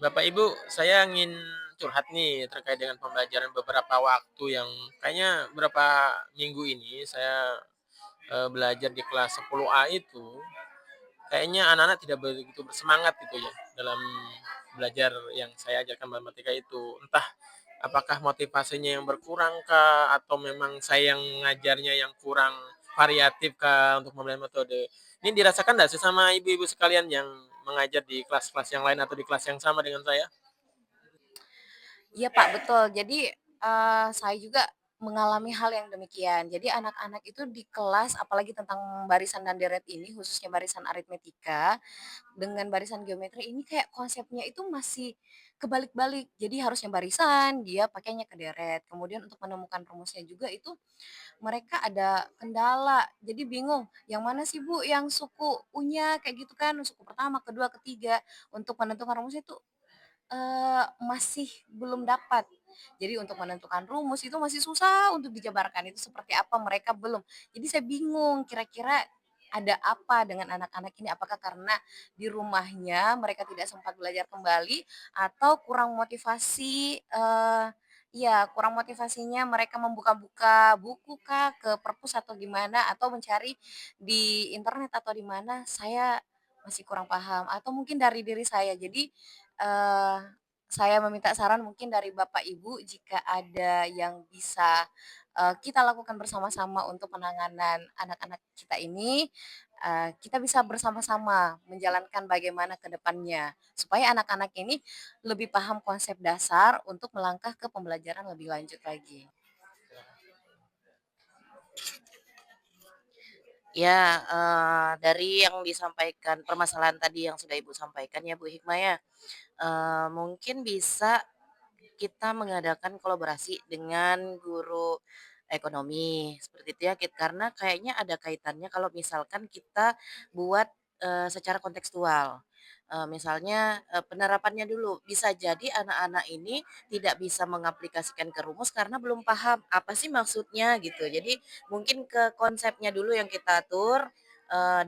Bapak Ibu, saya ingin curhat nih terkait dengan pembelajaran beberapa waktu yang kayaknya beberapa minggu ini saya belajar di kelas 10A itu, kayaknya anak-anak tidak begitu bersemangat gitu ya dalam belajar yang saya ajarkan matematika itu. Entah apakah motivasinya yang berkurang kah atau memang saya yang ngajarnya yang kurang variatif kah untuk pembelajaran metode. Ini dirasakan nggak sih sama ibu-ibu sekalian yang mengajar di kelas-kelas yang lain atau di kelas yang sama dengan saya? Iya, Pak, betul. Jadi, saya juga mengalami hal yang demikian. Jadi anak-anak itu di kelas, apalagi tentang barisan dan deret ini, khususnya barisan aritmetika, dengan barisan geometri ini kayak konsepnya itu masih kebalik-balik. Jadi harusnya barisan, dia pakainya ke deret. Kemudian untuk menemukan rumusnya juga itu mereka ada kendala. Jadi bingung, yang mana sih Bu yang suku U-nya kayak gitu kan, suku pertama, kedua, ketiga. Untuk menentukan rumusnya itu masih belum dapat. Jadi untuk menentukan rumus itu masih susah untuk dijabarkan, itu seperti apa mereka belum. Jadi saya bingung kira-kira ada apa dengan anak-anak ini, apakah karena di rumahnya mereka tidak sempat belajar kembali atau kurang motivasi, iya kurang motivasinya mereka membuka-buka buku kah, ke perpus atau gimana, atau mencari di internet atau di mana, saya masih kurang paham atau mungkin dari diri saya. Jadi Eee, saya meminta saran mungkin dari Bapak Ibu jika ada yang bisa, kita lakukan bersama-sama untuk penanganan anak-anak kita ini, kita bisa bersama-sama menjalankan bagaimana ke depannya, supaya anak-anak ini lebih paham konsep dasar untuk melangkah ke pembelajaran lebih lanjut lagi. Ya, dari yang disampaikan permasalahan tadi yang sudah Ibu sampaikan ya Bu Hikmah ya, mungkin bisa kita mengadakan kolaborasi dengan guru ekonomi, seperti itu ya, karena kayaknya ada kaitannya kalau misalkan kita buat, secara kontekstual. Misalnya, penerapannya dulu, bisa jadi anak-anak ini tidak bisa mengaplikasikan ke rumus karena belum paham apa sih maksudnya gitu. Jadi mungkin ke konsepnya dulu yang kita atur,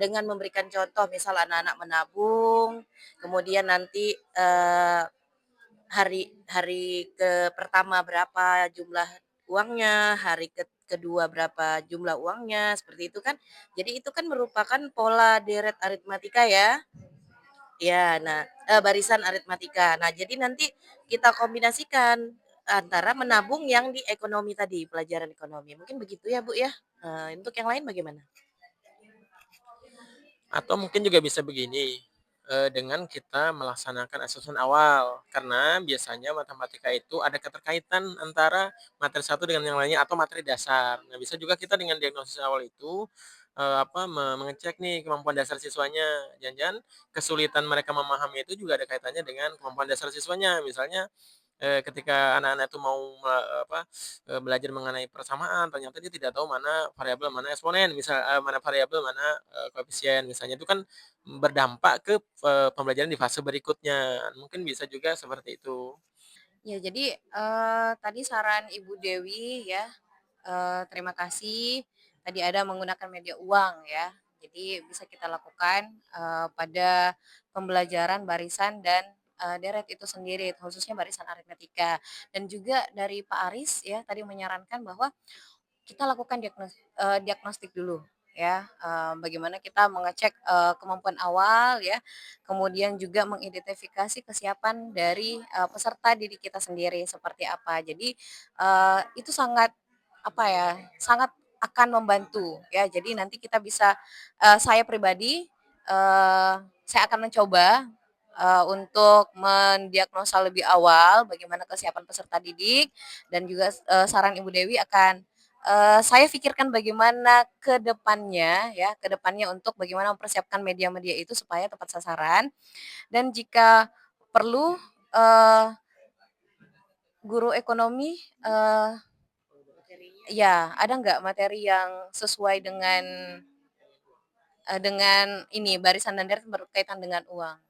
dengan memberikan contoh misal anak-anak menabung, kemudian nanti, hari hari pertama berapa jumlah uangnya, hari kedua berapa jumlah uangnya, seperti itu kan. Jadi itu kan merupakan pola deret aritmatika ya. Ya, nah, barisan aritmatika. Nah, jadi nanti kita kombinasikan antara menabung yang di ekonomi tadi, pelajaran ekonomi. Mungkin begitu ya, Bu, ya? Untuk yang lain bagaimana? Atau mungkin juga bisa begini, dengan kita melaksanakan asesmen awal, karena biasanya matematika itu ada keterkaitan antara materi satu dengan yang lainnya atau materi dasar. Nah, bisa juga kita dengan diagnosis awal itu, mengecek nih kemampuan dasar siswanya. Jangan-jangan kesulitan mereka memahami itu juga ada kaitannya dengan kemampuan dasar siswanya. Misalnya ketika anak-anak itu mau belajar mengenai persamaan, ternyata dia tidak tahu mana variabel, mana eksponen, mana variabel, mana, koefisien misalnya, itu kan berdampak ke, pembelajaran di fase berikutnya. Mungkin bisa juga seperti itu. Ya jadi, tadi saran Ibu Dewi ya, terima kasih. Tadi ada menggunakan media uang ya. Jadi bisa kita lakukan, pada pembelajaran barisan dan, deret itu sendiri, khususnya barisan aritmetika. Dan juga dari Pak Aris ya, tadi menyarankan bahwa kita lakukan diagnostik dulu ya, bagaimana kita mengecek, kemampuan awal ya, kemudian juga mengidentifikasi kesiapan dari, peserta didik kita sendiri seperti apa. Jadi, itu sangat apa ya, sangat akan membantu ya. Jadi nanti kita bisa saya pribadi, saya akan mencoba, untuk mendiagnosa lebih awal bagaimana kesiapan peserta didik dan juga, saran Ibu Dewi akan saya pikirkan bagaimana ke depannya ya, ke depannya untuk bagaimana mempersiapkan media-media itu supaya tepat sasaran dan jika perlu, eee, guru ekonomi, Materinya? ya ada nggak materi yang sesuai dengan ini barisan dan deret berkaitan dengan uang?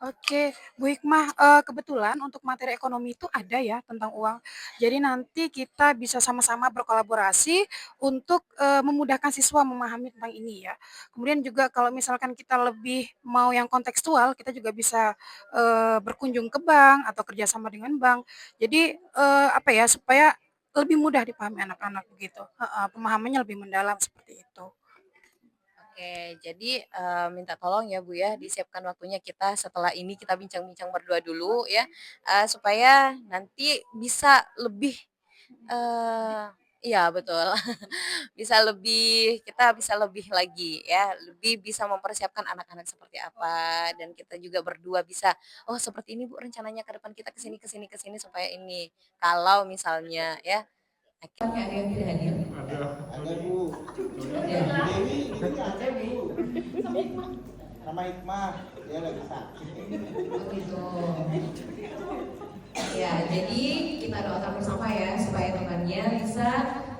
Oke, Bu Hikmah, kebetulan untuk materi ekonomi itu ada ya tentang uang. Jadi nanti kita bisa sama-sama berkolaborasi untuk, memudahkan siswa memahami tentang ini ya. Kemudian juga kalau misalkan kita lebih mau yang kontekstual, kita juga bisa, berkunjung ke bank atau kerjasama dengan bank. Jadi, apa ya, supaya lebih mudah dipahami anak-anak begitu, heeh, pemahamannya lebih mendalam seperti itu. Oke, jadi, minta tolong ya Bu ya, disiapkan waktunya kita setelah ini kita bincang-bincang berdua dulu ya, supaya nanti bisa lebih, eee iya betul, bisa lebih kita bisa lebih lagi ya, lebih bisa mempersiapkan anak-anak seperti apa, dan kita juga berdua bisa, "Oh seperti ini Bu rencananya ke depan kita ke sini supaya ini." Kalau misalnya ya, akhirnya ada yang tidak hadir? Ada Bu. Ada. Bu Dewi di sini ada Bu. Sama Hikmah, dia lagi sakit. Oh gitu. Ya, jadi kita doakan bersama ya supaya temannya bisa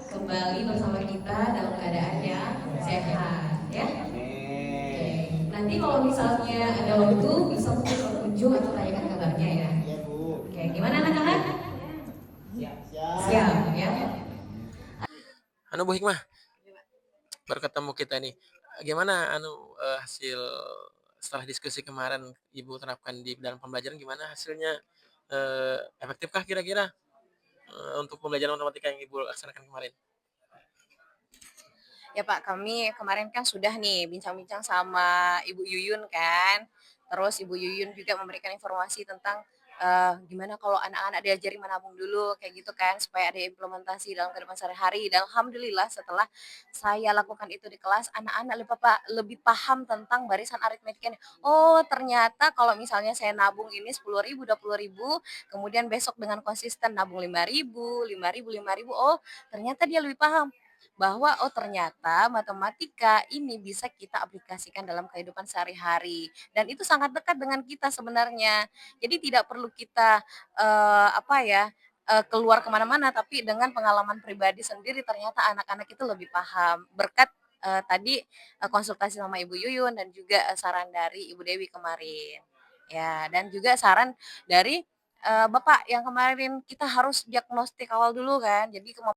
kembali bersama kita dalam keadaan yang sehat ya. Oke. Amin. Nanti kalau misalnya ada waktu bisa untuk berkunjung atau tanyakan kabarnya ya. Iya Bu. Oke, gimana anak-anak? Siap. Siap. Siap ya. Anu Bu Hikmah, baru ketemu kita nih. Gimana hasil setelah diskusi kemarin Ibu terapkan di dalam pembelajaran gimana hasilnya? Efektifkah kira-kira, untuk pembelajaran matematika yang Ibu laksanakan kemarin? Ya Pak, kami kemarin kan sudah nih bincang-bincang sama Ibu Yuyun kan. Terus Ibu Yuyun juga memberikan informasi tentang, gimana kalau anak-anak diajari menabung dulu kayak gitu kan, supaya ada implementasi dalam kehidupan sehari-hari. Dan alhamdulillah setelah saya lakukan itu di kelas, anak-anak lebih paham tentang barisan aritmetikanya. Oh ternyata kalau misalnya saya nabung ini 10.000, 20.000, kemudian besok dengan konsisten nabung 5.000, 5.000, 5.000, oh ternyata dia lebih paham bahwa oh ternyata matematika ini bisa kita aplikasikan dalam kehidupan sehari-hari dan itu sangat dekat dengan kita sebenarnya. Jadi tidak perlu kita, apa ya, keluar kemana-mana tapi dengan pengalaman pribadi sendiri ternyata anak-anak itu lebih paham berkat, tadi, konsultasi sama Ibu Yuyun dan juga, saran dari Ibu Dewi kemarin. Ya dan juga saran dari, Bapak yang kemarin kita harus diagnostik awal dulu kan jadi